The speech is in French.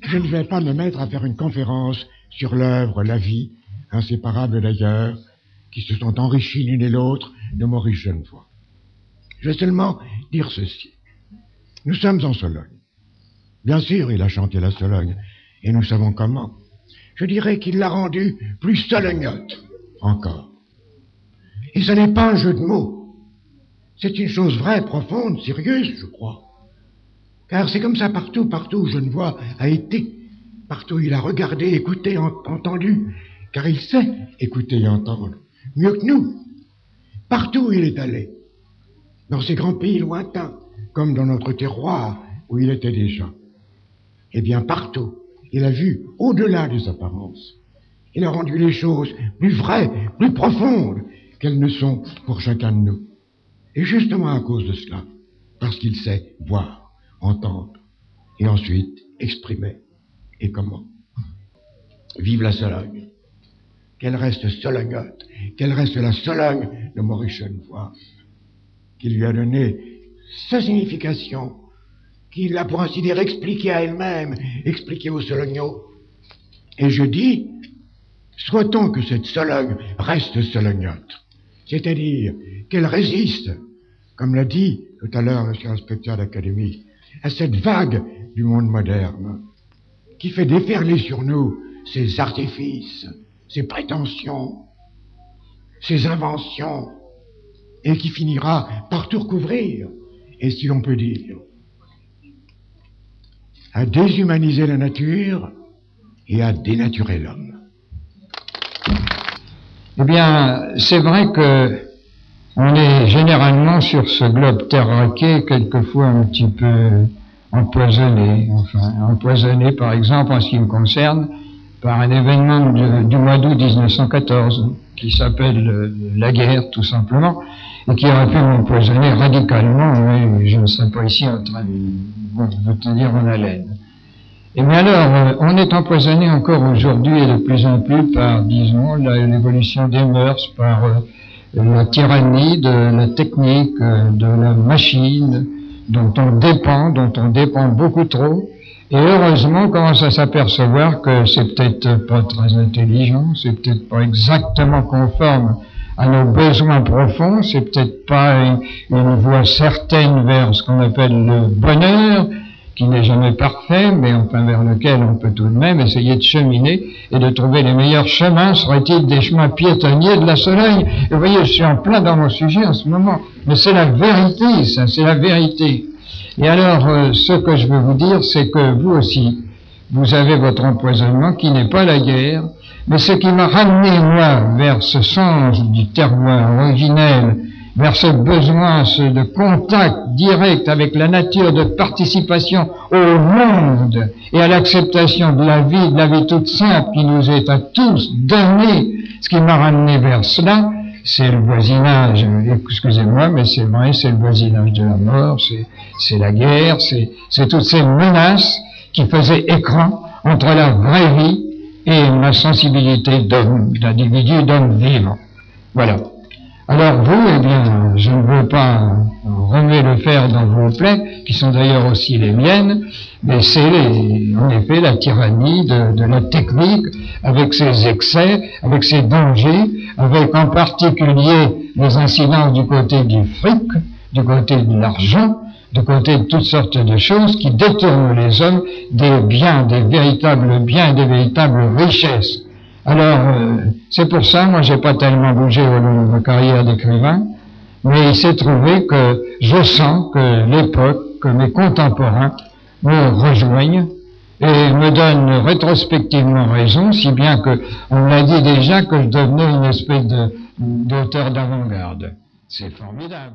je ne vais pas me mettre à faire une conférence sur l'œuvre, la vie, inséparables d'ailleurs, qui se sont enrichis l'une et l'autre de Maurice Genevoix. Je vais seulement dire ceci. Nous sommes en Sologne. Bien sûr, il a chanté la Sologne, et nous savons comment. Je dirais qu'il l'a rendue plus solognote encore. Et ce n'est pas un jeu de mots. C'est une chose vraie, profonde, sérieuse, je crois. Car c'est comme ça partout où Genevoix a été, partout où il a regardé, écouté, entendu, car il sait écouter et entendre, mieux que nous. Partout où il est allé, dans ces grands pays lointains, comme dans notre terroir où il était déjà. Eh bien, partout, il a vu au-delà des apparences. Il a rendu les choses plus vraies, plus profondes qu'elles ne sont pour chacun de nous. Et justement à cause de cela, parce qu'il sait voir, entendre, et ensuite exprimer. Et comment? Vive la Sologne! Qu'elle reste solognote, qu'elle reste la Sologne de Maurice Genevoix, qui lui a donné sa signification, qui l'a pour ainsi dire expliquée à elle-même, expliquée aux Solognots. Et je dis, souhaitons que cette Sologne reste solognote, c'est-à-dire qu'elle résiste, comme l'a dit tout à l'heure monsieur l'inspecteur d'académie, à cette vague du monde moderne, qui fait déferler sur nous ses artifices, ses prétentions, ses inventions, et qui finira par tout recouvrir, et si l'on peut dire, à déshumaniser la nature et à dénaturer l'homme. Eh bien, c'est vrai que on est généralement sur ce globe terraqué, quelquefois un petit peu empoisonné par exemple en ce qui me concerne, par un événement du mois d'août 1914, qui s'appelle la guerre, tout simplement, et qui aurait pu m'empoisonner radicalement, mais je ne serais pas ici en train de tenir en haleine. Et bien alors, on est empoisonné encore aujourd'hui et de plus en plus par, disons, l'évolution des mœurs, par la tyrannie de la technique, de la machine, dont on dépend beaucoup trop. Et heureusement, on commence à s'apercevoir que c'est peut-être pas très intelligent, c'est peut-être pas exactement conforme à nos besoins profonds, c'est peut-être pas une voie certaine vers ce qu'on appelle le bonheur, qui n'est jamais parfait, mais enfin vers lequel on peut tout de même essayer de cheminer et de trouver les meilleurs chemins, seraient-ils des chemins piétonniers de la Sologne. Et vous voyez, je suis en plein dans mon sujet en ce moment, mais c'est la vérité, ça, c'est la vérité. Et alors, ce que je veux vous dire, c'est que vous aussi, vous avez votre empoisonnement qui n'est pas la guerre, mais ce qui m'a ramené, moi, vers ce sens du terroir originel, vers ce besoin de contact direct avec la nature, de participation au monde et à l'acceptation de la vie toute simple qui nous est à tous donnée. Ce qui m'a ramené vers cela, c'est le voisinage, excusez-moi, mais c'est vrai, c'est le voisinage de la mort, c'est la guerre, c'est toutes ces menaces qui faisaient écran entre la vraie vie et ma sensibilité d'homme, d'individu, d'homme vivant. Voilà. Alors vous, eh bien, je ne veux pas remuer le fer dans vos plaies, qui sont d'ailleurs aussi les miennes, mais c'est en effet la tyrannie de la technique, avec ses excès, avec ses dangers, avec en particulier les incidences du côté du fric, du côté de l'argent, du côté de toutes sortes de choses qui détournent les hommes des biens, des véritables biens et des véritables richesses. Alors, c'est pour ça, moi, j'ai pas tellement bougé au long de ma carrière d'écrivain, mais il s'est trouvé que je sens que l'époque, que mes contemporains me rejoignent et me donnent rétrospectivement raison, si bien que on l'a dit déjà que je devenais une espèce d'auteur d'avant-garde. C'est formidable.